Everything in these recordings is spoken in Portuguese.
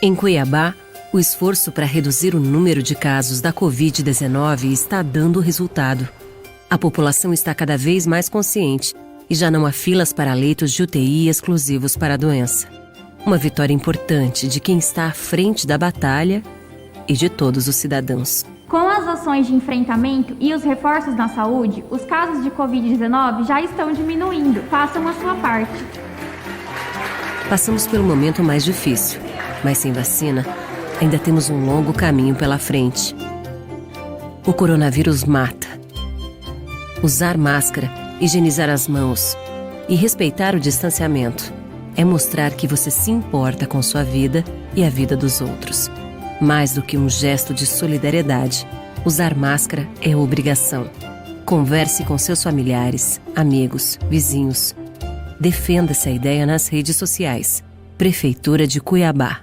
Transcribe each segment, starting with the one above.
Em Cuiabá, o esforço para reduzir o número de casos da Covid-19 está dando resultado. A população está cada vez mais consciente e já não há filas para leitos de UTI exclusivos para a doença. Uma vitória importante de quem está à frente da batalha e de todos os cidadãos. Com as ações de enfrentamento e os reforços na saúde, os casos de Covid-19 já estão diminuindo. Façam a sua parte. Passamos pelo momento mais difícil, mas sem vacina, ainda temos um longo caminho pela frente. O coronavírus mata. Usar máscara, higienizar as mãos e respeitar o distanciamento é mostrar que você se importa com sua vida e a vida dos outros. Mais do que um gesto de solidariedade, usar máscara é obrigação. Converse com seus familiares, amigos, vizinhos. Defenda essa ideia nas redes sociais. Prefeitura de Cuiabá.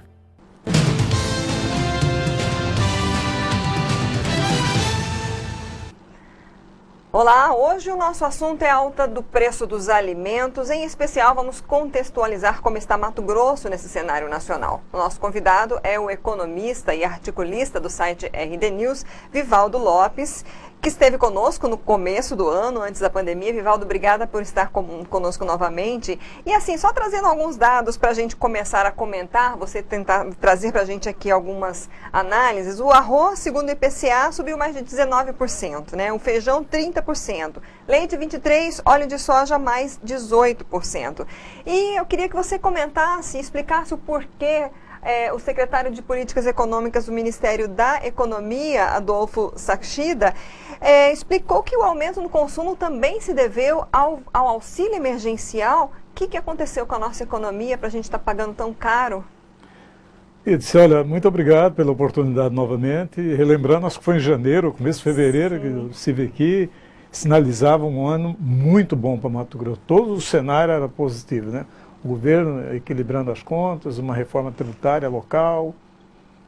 Olá, hoje o nosso assunto é a alta do preço dos alimentos. Em especial, vamos contextualizar como está Mato Grosso nesse cenário nacional. O nosso convidado é o economista e articulista do site RD News, Vivaldo Lopes, que esteve conosco no começo do ano, antes da pandemia. Vivaldo, obrigada por estar conosco novamente. E assim, só trazendo alguns dados para a gente começar a comentar, você tentar trazer para a gente aqui algumas análises. O arroz, segundo o IPCA, subiu mais de 19%, né? O feijão, 30%. Leite, 23%. Óleo de soja, mais 18%. E eu queria que você comentasse, explicasse o porquê. O secretário de Políticas Econômicas do Ministério da Economia, Adolfo Saxida, explicou que o aumento no consumo também se deveu ao auxílio emergencial. O que aconteceu com a nossa economia para a gente estar pagando tão caro? E disse, olha, muito obrigado pela oportunidade novamente. Relembrando, acho que foi em janeiro, começo de fevereiro, que eu estive aqui, sinalizava um ano muito bom para Mato Grosso. Todo o cenário era positivo, né? O governo equilibrando as contas, uma reforma tributária local,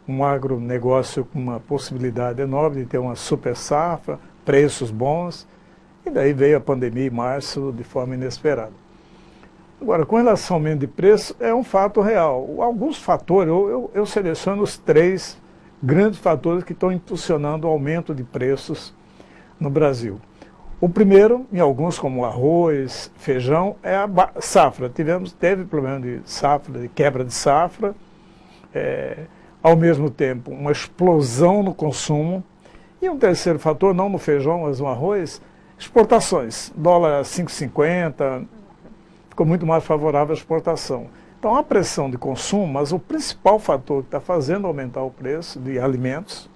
um agronegócio com uma possibilidade enorme de ter uma super safra, preços bons, e daí veio a pandemia em março de forma inesperada. Agora, com relação ao aumento de preço, é um fato real. Alguns fatores, eu seleciono os 3 grandes fatores que estão impulsionando o aumento de preços no Brasil. O primeiro, em alguns como arroz, feijão, é a safra. Teve problema de safra, de quebra de safra, ao mesmo tempo uma explosão no consumo. E um terceiro fator, não no feijão, mas no arroz, exportações. Dólar a 5,50, ficou muito mais favorável à exportação. Então há pressão de consumo, mas o principal fator que está fazendo aumentar o preço de alimentos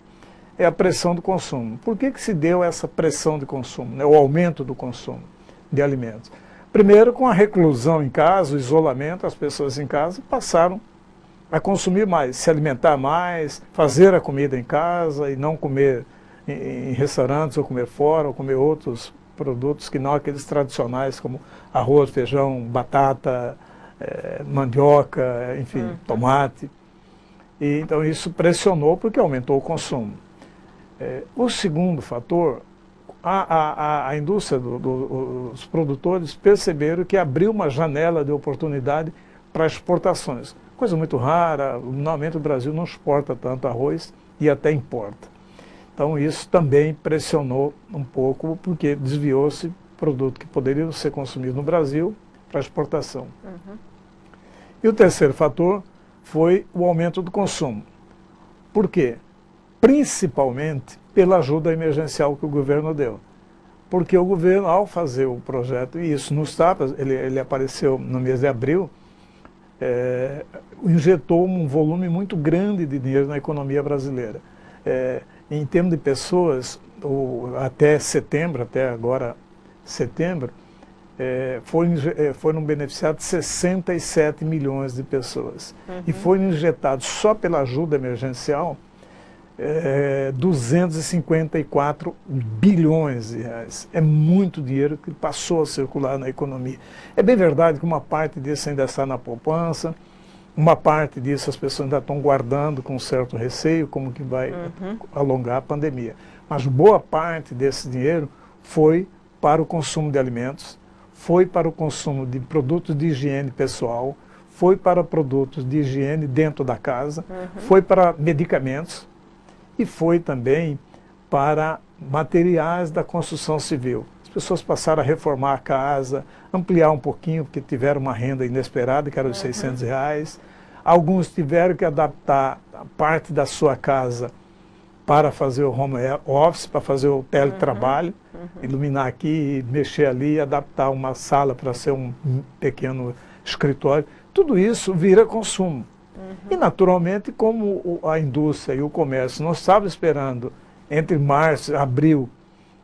é a pressão do consumo. Por que se deu essa pressão de consumo, né, o aumento do consumo de alimentos? Primeiro, com a reclusão em casa, o isolamento, as pessoas em casa passaram a consumir mais, se alimentar mais, fazer a comida em casa e não comer em restaurantes ou comer fora, ou comer outros produtos que não aqueles tradicionais como arroz, feijão, batata, mandioca, enfim, tomate. E, então isso pressionou porque aumentou o consumo. O segundo fator, a indústria os produtores perceberam que abriu uma janela de oportunidade para exportações. Coisa muito rara, normalmente o Brasil não exporta tanto arroz e até importa. Então isso também pressionou um pouco, porque desviou-se produto que poderia ser consumido no Brasil para exportação. E o terceiro fator foi o aumento do consumo. Por quê? Principalmente pela ajuda emergencial que o governo deu. Porque o governo, ao fazer o projeto, e isso não está, ele apareceu no mês de abril, injetou um volume muito grande de dinheiro na economia brasileira. Em termos de pessoas, até setembro, até agora setembro, foram beneficiados 67 milhões de pessoas. E foram injetados só pela ajuda emergencial 254 bilhões de reais. É muito dinheiro que passou a circular na economia. É bem verdade que uma parte disso ainda está na poupança, uma parte disso as pessoas ainda estão guardando com certo receio, como que vai alongar a pandemia. Mas boa parte desse dinheiro foi para o consumo de alimentos, foi para o consumo de produtos de higiene pessoal, foi para produtos de higiene dentro da casa, foi para medicamentos e foi também para materiais da construção civil. As pessoas passaram a reformar a casa, ampliar um pouquinho, porque tiveram uma renda inesperada, que era os R$600. Alguns tiveram que adaptar parte da sua casa para fazer o home office, para fazer o teletrabalho, iluminar aqui, mexer ali, adaptar uma sala para ser um pequeno escritório. Tudo isso vira consumo. E, naturalmente, como a indústria e o comércio não estavam esperando, entre março, abril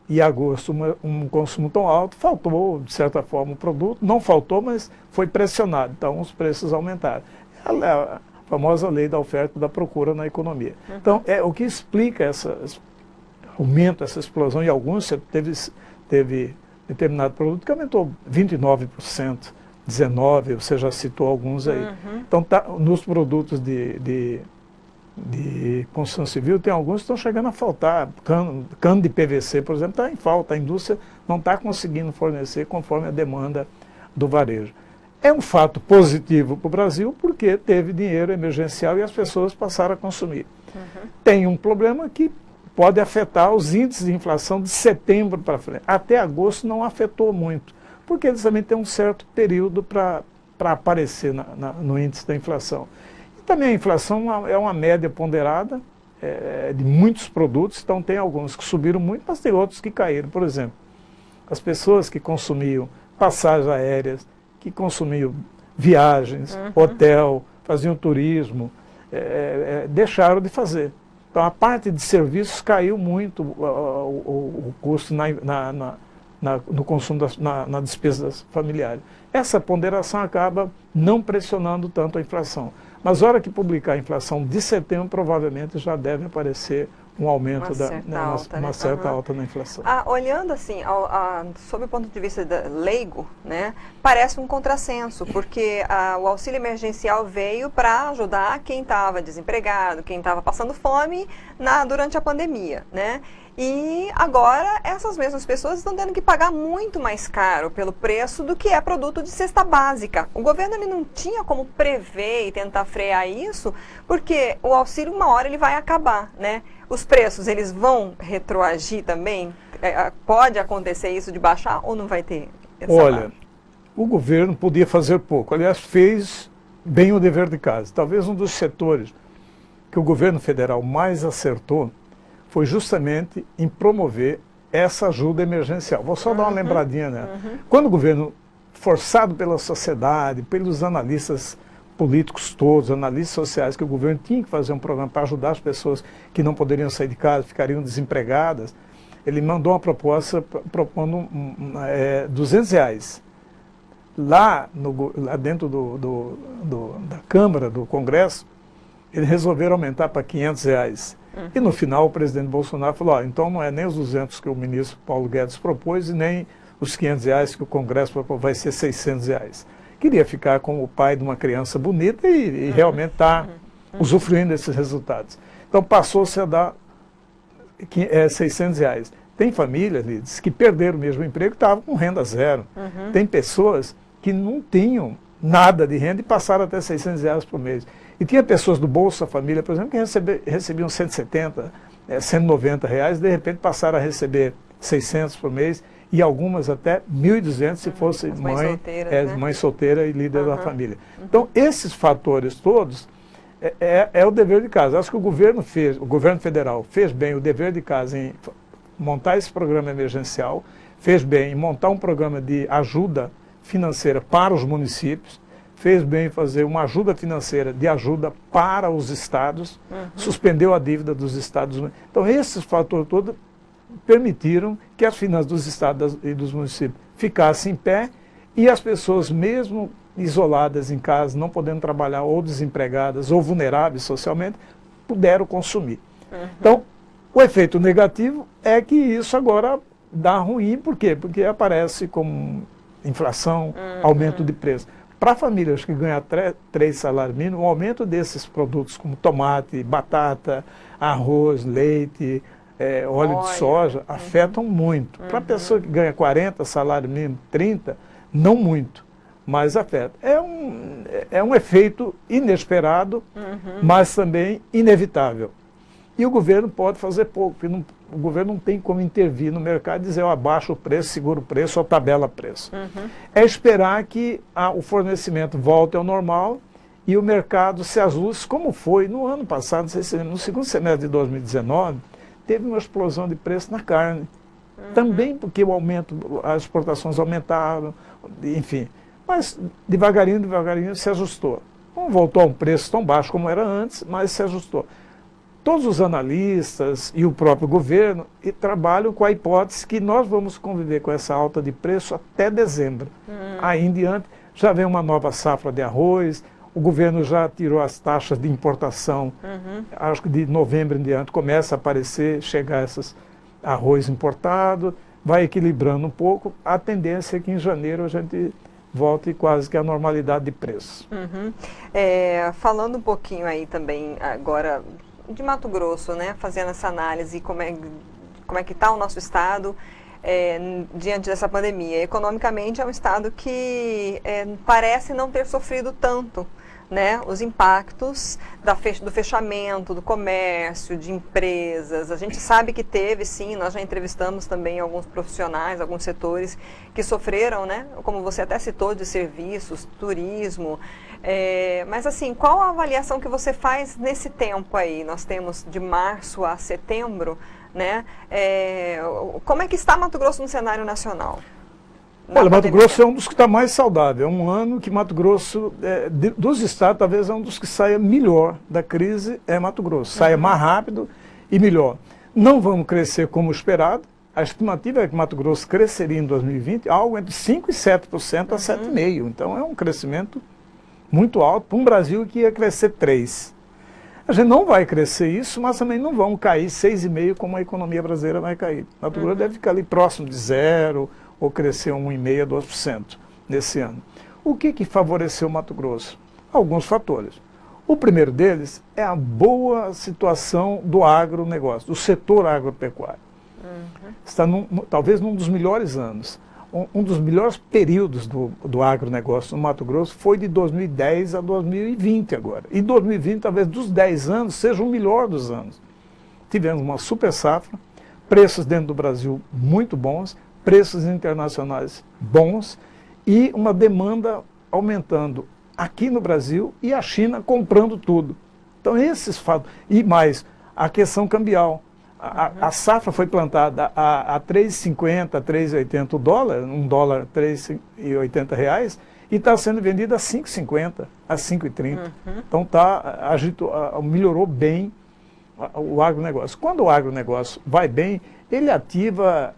e agosto, um consumo tão alto, faltou, de certa forma, o produto. Não faltou, mas foi pressionado. Então, os preços aumentaram. A famosa lei da oferta e da procura na economia. Então, o que explica esse aumento, essa explosão, e alguns teve determinado produto que aumentou 29%, 19%, você já citou alguns aí. Então, nos produtos de construção civil, tem alguns que estão chegando a faltar. Cano de PVC, por exemplo, está em falta. A indústria não está conseguindo fornecer conforme a demanda do varejo. É um fato positivo para o Brasil, porque teve dinheiro emergencial e as pessoas passaram a consumir. Tem um problema que pode afetar os índices de inflação de setembro para frente. Até agosto não afetou muito, porque eles também têm um certo período para aparecer no índice da inflação. E também a inflação é uma média ponderada de muitos produtos, então tem alguns que subiram muito, mas tem outros que caíram. Por exemplo, as pessoas que consumiam passagens aéreas, que consumiam viagens, hotel, faziam turismo, deixaram de fazer. Então a parte de serviços caiu muito o custo no consumo, na despesa familiar. Essa ponderação acaba não pressionando tanto a inflação. Mas na hora que publicar a inflação de setembro, provavelmente já deve aparecer um aumento, uma certa alta na inflação. Olhando assim, sob o ponto de vista leigo, né, parece um contrassenso, porque o auxílio emergencial veio para ajudar quem estava desempregado, quem estava passando fome durante a pandemia, né? E agora essas mesmas pessoas estão tendo que pagar muito mais caro pelo preço do que é produto de cesta básica. O governo ele não tinha como prever e tentar frear isso, porque o auxílio uma hora ele vai acabar, né? Os preços eles vão retroagir também? Pode acontecer isso de baixar ou não vai ter essa Olha, o governo podia fazer pouco. Aliás, fez bem o dever de casa. Talvez um dos setores que o governo federal mais acertou foi justamente em promover essa ajuda emergencial. Vou só dar uma lembradinha nela. Quando o governo, forçado pela sociedade, pelos analistas políticos todos, analistas sociais, que o governo tinha que fazer um programa para ajudar as pessoas que não poderiam sair de casa, ficariam desempregadas, ele mandou uma proposta propondo R$200. Lá dentro da Câmara, do Congresso, eles resolveram aumentar para R$500. E no final o presidente Bolsonaro falou, então não é nem os 200 que o ministro Paulo Guedes propôs e nem os R$500 que o Congresso propôs, vai ser R$600. Queria ficar com o pai de uma criança bonita e realmente está usufruindo desses resultados. Então passou-se a dar R$600. Tem famílias, Lides, que perderam o mesmo emprego e estavam com renda zero. Tem pessoas que não tinham nada de renda e passaram até R$600 por mês. E tinha pessoas do Bolsa Família, por exemplo, que recebiam R$170, R$190, de repente passaram a receber 600 por mês e algumas até 1.200 se fosse mãe solteira e líder da família. Então, esses fatores todos é o dever de casa. Acho que o governo federal fez bem o dever de casa em montar esse programa emergencial, fez bem em montar um programa de ajuda financeira para os municípios, fez bem em fazer uma ajuda financeira de ajuda para os estados, suspendeu a dívida dos estados. Então, esses fatores todos permitiram que as finanças dos estados e dos municípios ficassem em pé e as pessoas, mesmo isoladas em casa, não podendo trabalhar, ou desempregadas, ou vulneráveis socialmente, puderam consumir. Então, o efeito negativo é que isso agora dá ruim. Por quê? Porque aparece como inflação, aumento de preço. Para famílias que ganham 3 salários mínimos, o aumento desses produtos como tomate, batata, arroz, leite, óleo de soja, afetam muito. Para a pessoa que ganha 40 salário mínimo, 30, não muito. mas afeta. É um efeito inesperado, mas também inevitável. E o governo pode fazer pouco, porque o governo não tem como intervir no mercado e dizer, eu abaixo o preço, seguro o preço ou tabela preço. É esperar que o fornecimento volte ao normal e o mercado se ajuste, como foi no ano passado, não sei se no segundo semestre de 2019, teve uma explosão de preço na carne. Também porque as exportações aumentaram, enfim. Mas devagarinho se ajustou. Não voltou a um preço tão baixo como era antes, mas se ajustou. Todos os analistas e o próprio governo trabalham com a hipótese que nós vamos conviver com essa alta de preço até dezembro. Aí em diante já vem uma nova safra de arroz, o governo já tirou as taxas de importação, acho que de novembro em diante começa a aparecer, chegar esses arroz importado, vai equilibrando um pouco. A tendência é que em janeiro a gente volte quase que à normalidade de preços. Falando um pouquinho aí também agora de Mato Grosso, né, fazendo essa análise, como é que está o nosso estado diante dessa pandemia. Economicamente é um estado que parece não ter sofrido tanto, né, os impactos do fechamento, do comércio, de empresas. A gente sabe que teve, sim, nós já entrevistamos também alguns profissionais, alguns setores que sofreram, né, como você até citou, de serviços, turismo. Mas assim, qual a avaliação que você faz nesse tempo aí? Nós temos de março a setembro, né? Como é que está Mato Grosso no cenário nacional? Olha, Mato Grosso é um dos que está mais saudável. É um ano que Mato Grosso, dos estados, talvez é um dos que saia melhor da crise, é Mato Grosso. Saia mais rápido e melhor. Não vamos crescer como esperado. A estimativa é que Mato Grosso cresceria em 2020 algo entre 5% e 7% a 7,5%. Então é um crescimento muito alto para um Brasil que ia crescer 3%. A gente não vai crescer isso, mas também não vamos cair 6,5% como a economia brasileira vai cair. Mato Grosso deve ficar ali próximo de 0%, ou crescer 1,5% a 2% nesse ano. O que favoreceu Mato Grosso? Alguns fatores. O primeiro deles é a boa situação do agronegócio, do setor agropecuário. Está talvez num dos melhores anos. Um dos melhores períodos do agronegócio no Mato Grosso foi de 2010 a 2020 agora. E 2020, talvez dos 10 anos, seja o melhor dos anos. Tivemos uma super safra, preços dentro do Brasil muito bons, preços internacionais bons e uma demanda aumentando aqui no Brasil e a China comprando tudo. Então esses fatos, e mais a questão cambial. A safra foi plantada a 3,50, 3,80 o dólar, um dólar R$3,80 reais, e está sendo vendida a 5,50, a 5,30. Então melhorou bem o agronegócio. Quando o agronegócio vai bem, ele ativa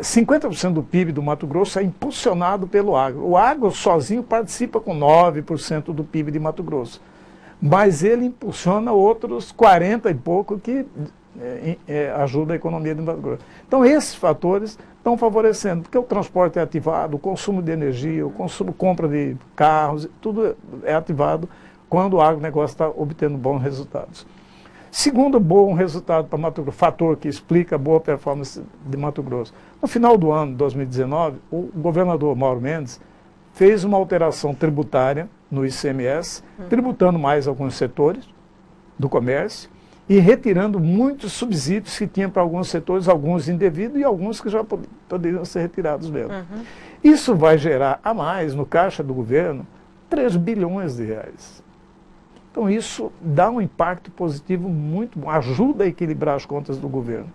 50% do PIB do Mato Grosso é impulsionado pelo agro. O agro sozinho participa com 9% do PIB de Mato Grosso. Mas ele impulsiona outros 40 e pouco que ajuda a economia de Mato Grosso. Então esses fatores estão favorecendo, porque o transporte é ativado, o consumo de energia, compra de carros, tudo é ativado quando o agronegócio está obtendo bons resultados. Segundo bom resultado para Mato Grosso, fator que explica a boa performance de Mato Grosso. No final do ano de 2019, o governador Mauro Mendes fez uma alteração tributária no ICMS, tributando mais alguns setores do comércio e retirando muitos subsídios que tinha para alguns setores, alguns indevidos e alguns que já poderiam ser retirados mesmo. Isso vai gerar a mais no caixa do governo 3 bilhões de reais. Então isso dá um impacto positivo muito bom, ajuda a equilibrar as contas do governo.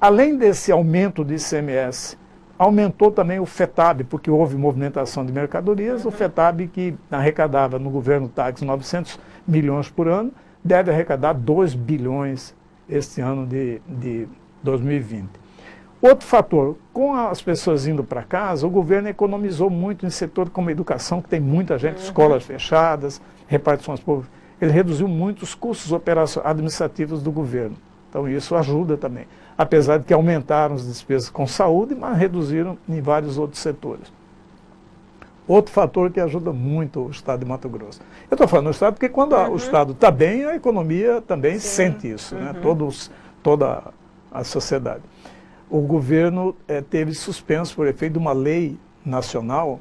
Além desse aumento de ICMS, aumentou também o FETAB, porque houve movimentação de mercadorias. O FETAB, que arrecadava no governo TAX 900 milhões por ano, deve arrecadar 2 bilhões este ano de 2020. Outro fator, com as pessoas indo para casa, o governo economizou muito em setor como a educação, que tem muita gente, escolas fechadas, repartições públicas. Ele reduziu muito os custos administrativos do governo. Então isso ajuda também. Apesar de que aumentaram as despesas com saúde, mas reduziram em vários outros setores. Outro fator que ajuda muito o estado de Mato Grosso. Eu estou falando do estado porque quando o estado está bem, a economia também sente isso, né? Toda a sociedade. O governo teve suspenso por efeito de uma lei nacional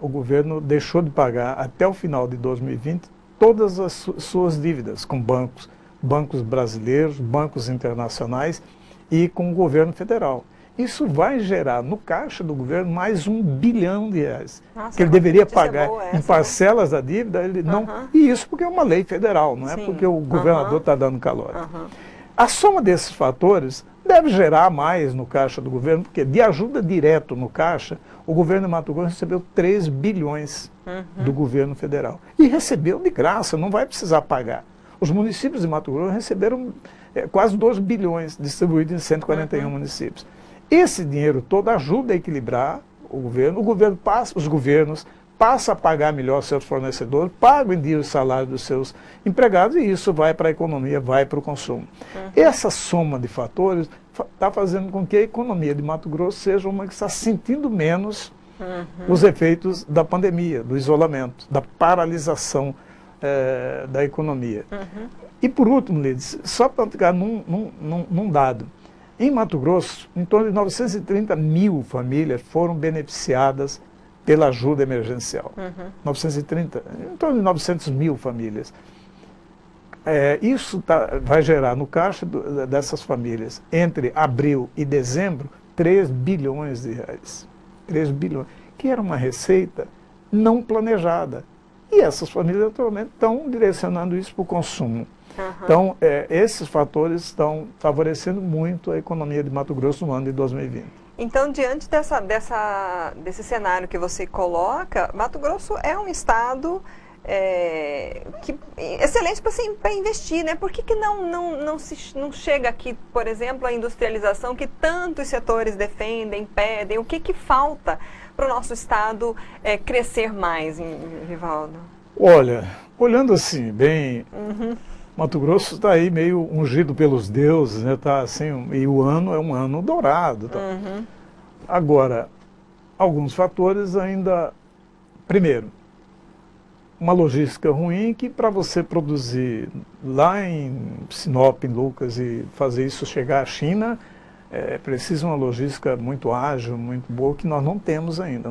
o governo deixou de pagar até o final de 2020 todas as suas dívidas com bancos brasileiros, bancos internacionais e com o governo federal. Isso vai gerar no caixa do governo mais R$1 bilhão, Nossa, que ele deveria pagar boa em parcelas da dívida, ele não. E isso porque é uma lei federal, não é porque o governador está dando calote. A soma desses fatores deve gerar mais no caixa do governo, porque de ajuda direto no caixa, o governo de Mato Grosso recebeu 3 bilhões do governo federal. E recebeu de graça, não vai precisar pagar. Os municípios de Mato Grosso receberam quase 2 bilhões distribuídos em 141 municípios. Esse dinheiro todo ajuda a equilibrar o governo passa, os governos passam a pagar melhor seus fornecedores, pagam em dia o salário dos seus empregados e isso vai para a economia, vai para o consumo. Essa soma de fatores está fazendo com que a economia de Mato Grosso seja uma que está sentindo menos os efeitos da pandemia, do isolamento, da paralisação da economia. E por último, Lides, só para ficar num dado, em Mato Grosso, em torno de 930 mil famílias foram beneficiadas pela ajuda emergencial. 930, em torno de 900 mil famílias. Isso vai gerar no caixa dessas famílias, entre abril e dezembro, 3 bilhões de reais. 3 bilhões, que era uma receita não planejada. E essas famílias, naturalmente, estão direcionando isso para o consumo. Então, esses fatores estão favorecendo muito a economia de Mato Grosso no ano de 2020. Então, diante desse cenário que você coloca, Mato Grosso é um estado excelente para investir, né? Por que não chega aqui, por exemplo, a industrialização que tantos setores defendem, pedem? O que falta para o nosso estado crescer mais, Rivaldo? Olha, olhando assim, bem... Mato Grosso está aí meio ungido pelos deuses, né? Tá assim, e o ano é um ano dourado. Tá? Agora, alguns fatores ainda... Primeiro, uma logística ruim que para você produzir lá em Sinop, em Lucas, e fazer isso chegar à China, precisa uma logística muito ágil, muito boa, que nós não temos ainda.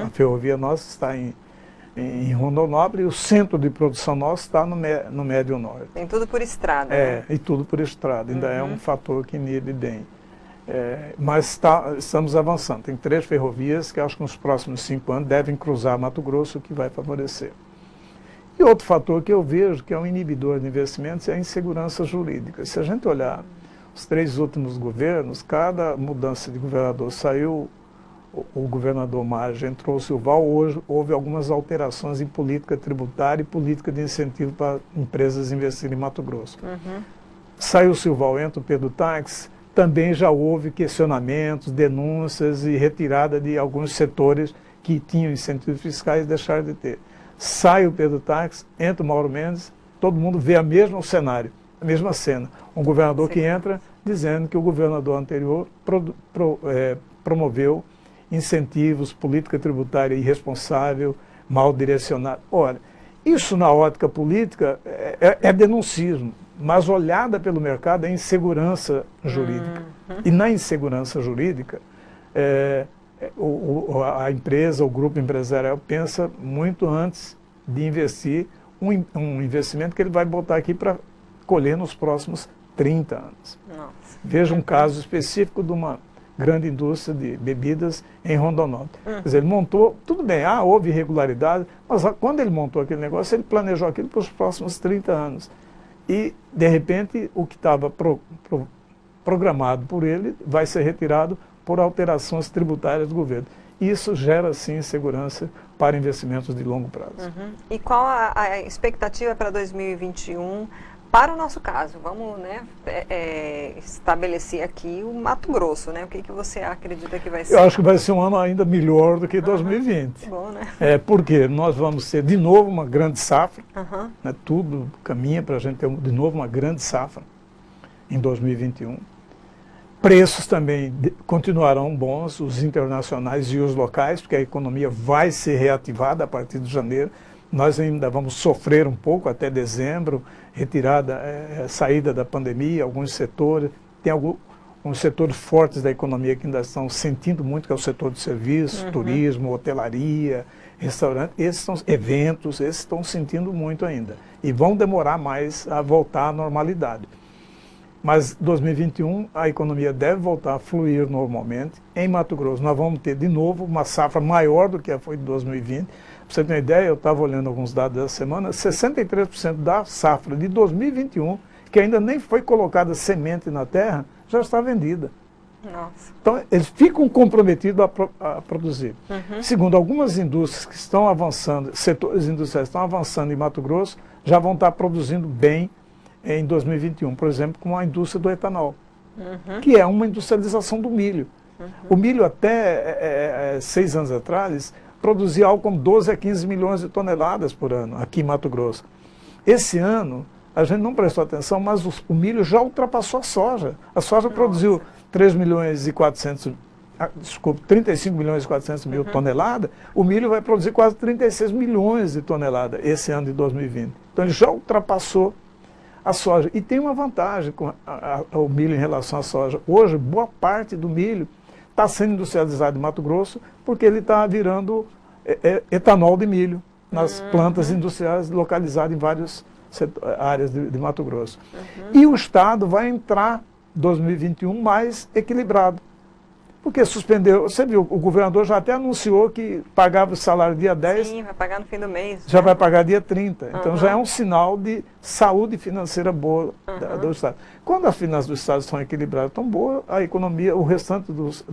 A ferrovia nossa está em Rondonópolis, e o centro de produção nosso está no Médio Norte. Tem tudo por estrada, né? E tudo por estrada, ainda é um fator que inibe bem. Mas estamos avançando. Tem 3 ferrovias que acho que nos próximos 5 anos devem cruzar Mato Grosso, o que vai favorecer. E outro fator que eu vejo que é um inibidor de investimentos é a insegurança jurídica. Se a gente olhar os 3 últimos governos, cada mudança de governador saiu... O governador Marja, entrou o Silval, hoje houve algumas alterações em política tributária e política de incentivo para empresas investirem em Mato Grosso. Saiu o Silval, entra o Pedro Tax, também já houve questionamentos, denúncias e retirada de alguns setores que tinham incentivos fiscais e deixaram de ter. Sai o Pedro Tax, entra o Mauro Mendes, todo mundo vê o mesmo cenário, a mesma cena. Um governador que entra dizendo que o governador anterior promoveu incentivos, política tributária irresponsável, mal direcionada. Olha, isso na ótica política é denuncismo, mas olhada pelo mercado é insegurança jurídica. E na insegurança jurídica, a empresa, o grupo empresarial pensa muito antes de investir um investimento que ele vai botar aqui para colher nos próximos 30 anos. Nossa. Veja um caso específico de uma grande indústria de bebidas em Rondonópolis. Quer dizer, ele montou, tudo bem, houve irregularidade, mas quando ele montou aquele negócio, ele planejou aquilo para os próximos 30 anos. E, de repente, o que estava programado por ele vai ser retirado por alterações tributárias do governo. Isso gera, sim, insegurança para investimentos de longo prazo. E qual a expectativa para 2021? Para o nosso caso, vamos estabelecer aqui o Mato Grosso, né? O que você acredita que vai ser? Eu acho que vai ser um ano ainda melhor do que 2020. Bom, né? Porque nós vamos ter de novo uma grande safra, né? Tudo caminha para a gente ter de novo uma grande safra em 2021. Preços também continuarão bons, os internacionais e os locais, porque a economia vai ser reativada a partir de janeiro. Nós ainda vamos sofrer um pouco até dezembro, saída da pandemia, alguns setores. Tem com os setores fortes da economia que ainda estão sentindo muito, que é o setor de serviços, turismo, hotelaria, restaurante, eventos, esses estão sentindo muito ainda. E vão demorar mais a voltar à normalidade. Mas 2021 a economia deve voltar a fluir normalmente. Em Mato Grosso nós vamos ter de novo uma safra maior do que a foi de 2020. Para você ter uma ideia, eu estava olhando alguns dados dessa semana, 63% da safra de 2021, que ainda nem foi colocada semente na terra, já está vendida. Nossa. Então, eles ficam comprometidos a produzir. Segundo, algumas indústrias que estão avançando, setores industriais estão avançando em Mato Grosso, já vão estar produzindo bem em 2021, por exemplo, com a indústria do etanol, que é uma industrialização do milho. O milho, até 6 anos atrás, produzia algo como 12 a 15 milhões de toneladas por ano, aqui em Mato Grosso. Esse ano, a gente não prestou atenção, mas o milho já ultrapassou a soja. A soja produziu 35 milhões e 400 mil toneladas, o milho vai produzir quase 36 milhões de toneladas esse ano de 2020. Então ele já ultrapassou a soja. E tem uma vantagem com o milho em relação à soja. Hoje, boa parte do milho está sendo industrializado em Mato Grosso porque ele está virando etanol de milho nas plantas industriais localizadas em várias áreas de Mato Grosso. E o Estado vai entrar 2021 mais equilibrado. Porque suspendeu, você viu, o governador já até anunciou que pagava o salário dia 10. Sim, vai pagar no fim do mês. Já vai pagar dia 30. Então já é um sinal de saúde financeira boa do Estado. Quando as finanças do Estado estão equilibradas, tão boa, a economia, o restante dos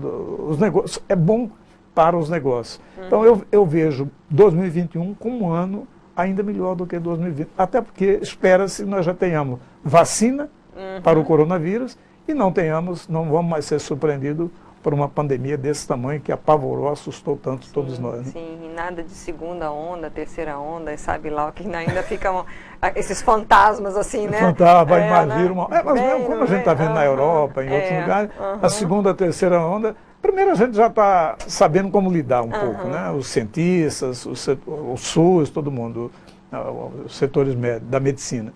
negócios é bom para os negócios. Então eu vejo 2021 como um ano ainda melhor do que 2020. Até porque espera-se que nós já tenhamos vacina para o coronavírus e não vamos mais ser surpreendidos por uma pandemia desse tamanho que apavorou, assustou tanto todos nós. Né? Sim, e nada de segunda onda, terceira onda, e sabe lá o que ainda ficam esses fantasmas assim, né? Fantasma, vai mais vir uma... mas Bem, mesmo como a gente está vendo na Europa, em outros lugares, a segunda, a terceira onda, primeiro a gente já está sabendo como lidar um pouco, né? Os cientistas, o SUS, todo mundo, os setores da medicina.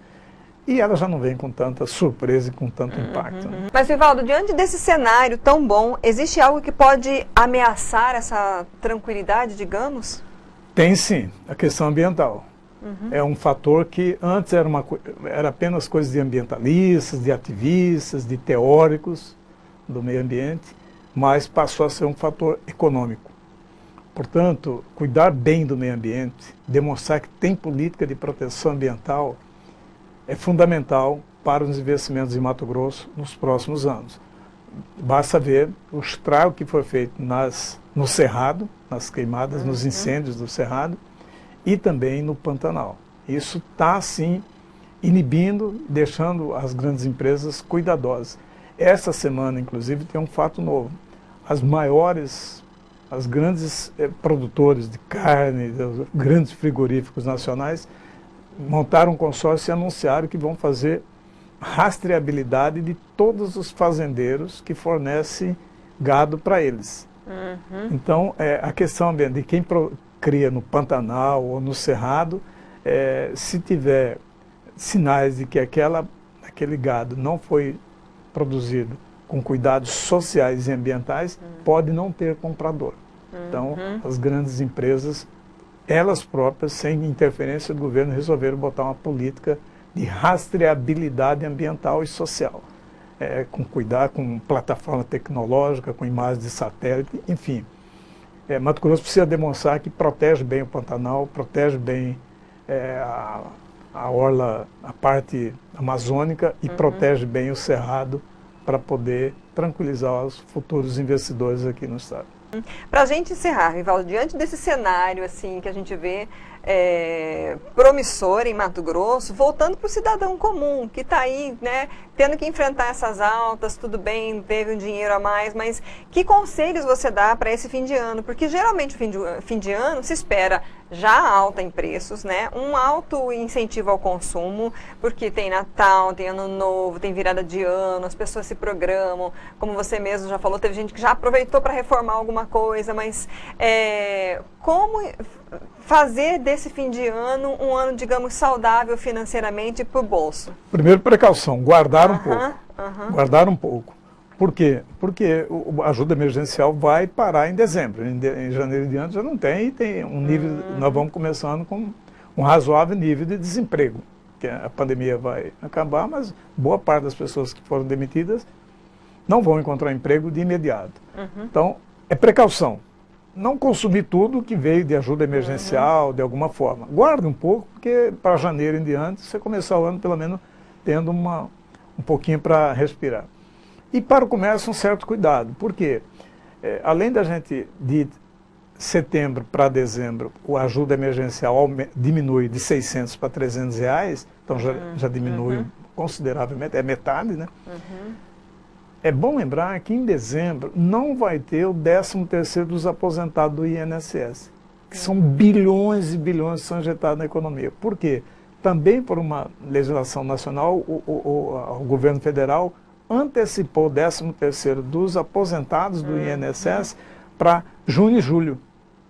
E ela já não vem com tanta surpresa e com tanto impacto. Né? Mas, Vivaldo, diante desse cenário tão bom, existe algo que pode ameaçar essa tranquilidade, digamos? Tem sim, a questão ambiental. É um fator que antes era apenas coisa de ambientalistas, de ativistas, de teóricos do meio ambiente, mas passou a ser um fator econômico. Portanto, cuidar bem do meio ambiente, demonstrar que tem política de proteção ambiental, é fundamental para os investimentos em Mato Grosso nos próximos anos. Basta ver o estrago que foi feito no Cerrado, nas queimadas, nos incêndios do Cerrado e também no Pantanal. Isso está, sim, inibindo, deixando as grandes empresas cuidadosas. Essa semana, inclusive, tem um fato novo. As grandes produtores de carne, os grandes frigoríficos nacionais, montaram um consórcio e anunciaram que vão fazer rastreabilidade de todos os fazendeiros que fornecem gado para eles. Então, a questão de quem cria no Pantanal ou no Cerrado, se tiver sinais de que aquele gado não foi produzido com cuidados sociais e ambientais, pode não ter comprador. Então, as grandes empresas, elas próprias, sem interferência do governo, resolveram botar uma política de rastreabilidade ambiental e social. Com cuidar, com plataforma tecnológica, com imagens de satélite, enfim. Mato Grosso precisa demonstrar que protege bem o Pantanal, protege bem a orla, a parte amazônica e protege bem o Cerrado para poder tranquilizar os futuros investidores aqui no estado. Para a gente encerrar, Vivaldo, diante desse cenário assim que a gente vê promissor em Mato Grosso, voltando para o cidadão comum, que está aí, né, tendo que enfrentar essas altas, tudo bem, teve um dinheiro a mais, mas que conselhos você dá para esse fim de ano? Porque geralmente o fim de ano se espera já alta em preços, né, um alto incentivo ao consumo, porque tem Natal, tem Ano Novo, tem virada de ano, as pessoas se programam, como você mesmo já falou, teve gente que já aproveitou para reformar alguma coisa, mas como fazer desse fim de ano um ano, digamos, saudável financeiramente para o bolso? Primeiro, precaução, guardar um pouco. Guardar um pouco. Por quê? Porque a ajuda emergencial vai parar em dezembro. Em janeiro e diante já não tem, e tem um nível, nós vamos começando com um razoável nível de desemprego. Que a pandemia vai acabar, mas boa parte das pessoas que foram demitidas não vão encontrar emprego de imediato. Então, é precaução. Não consumir tudo que veio de ajuda emergencial, de alguma forma. Guarde um pouco, porque para janeiro em diante, você começar o ano pelo menos tendo um pouquinho para respirar. E para o comércio um certo cuidado. Por quê? Além da gente, de setembro para dezembro, a ajuda emergencial diminui de 600 para 300 reais, então já diminui consideravelmente, é metade, né? É bom lembrar que em dezembro não vai ter o 13º dos aposentados do INSS, que são bilhões e bilhões que são injetados na economia. Por quê? Também por uma legislação nacional, o governo federal antecipou o 13º dos aposentados do INSS para junho e julho.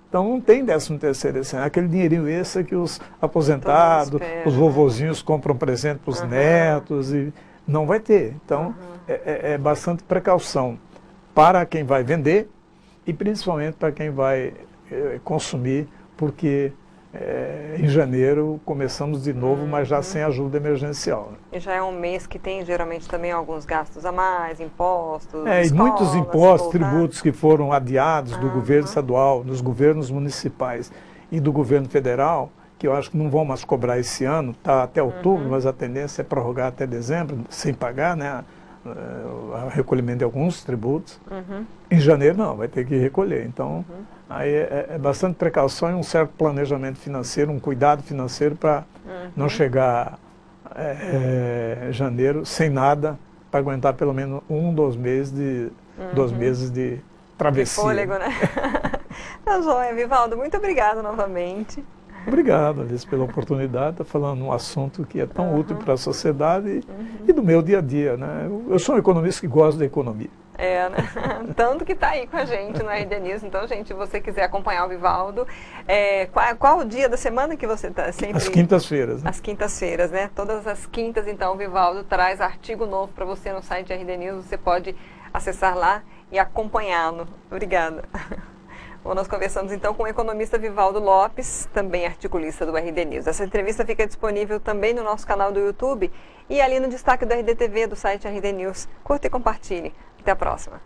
Então não tem 13º esse ano, aquele dinheirinho esse que os aposentados, os vovozinhos compram presente para os netos, e não vai ter. Então é bastante precaução para quem vai vender e principalmente para quem vai consumir, porque em janeiro começamos de novo, mas já sem ajuda emergencial. E já é um mês que tem geralmente também alguns gastos a mais, impostos, e muitos impostos, tributos que foram adiados do governo estadual, dos governos municipais e do governo federal, que eu acho que não vão mais cobrar esse ano, está até outubro, mas a tendência é prorrogar até dezembro, sem pagar, né, o recolhimento de alguns tributos. Em janeiro não, vai ter que recolher. Então, aí é bastante precaução e um certo planejamento financeiro, um cuidado financeiro para não chegar janeiro sem nada, para aguentar pelo menos 2 meses de travessia. De fôlego, né? Tá joia, Vivaldo, muito obrigado novamente. Obrigado, Alice, pela oportunidade de estar falando um assunto que é tão útil para a sociedade e do meu dia a dia, né? Eu sou um economista que gosta da economia. Né? Tanto que está aí com a gente no RD News. Então, gente, se você quiser acompanhar o Vivaldo, qual o dia da semana que você está sempre? As quintas-feiras. As quintas-feiras, né? Todas as quintas, então, o Vivaldo traz artigo novo para você no site RD News. Você pode acessar lá e acompanhá-lo. Obrigada. Bom, nós conversamos então com o economista Vivaldo Lopes, também articulista do RD News. Essa entrevista fica disponível também no nosso canal do YouTube e ali no destaque do RD TV do site RD News. Curta e compartilhe. Até a próxima.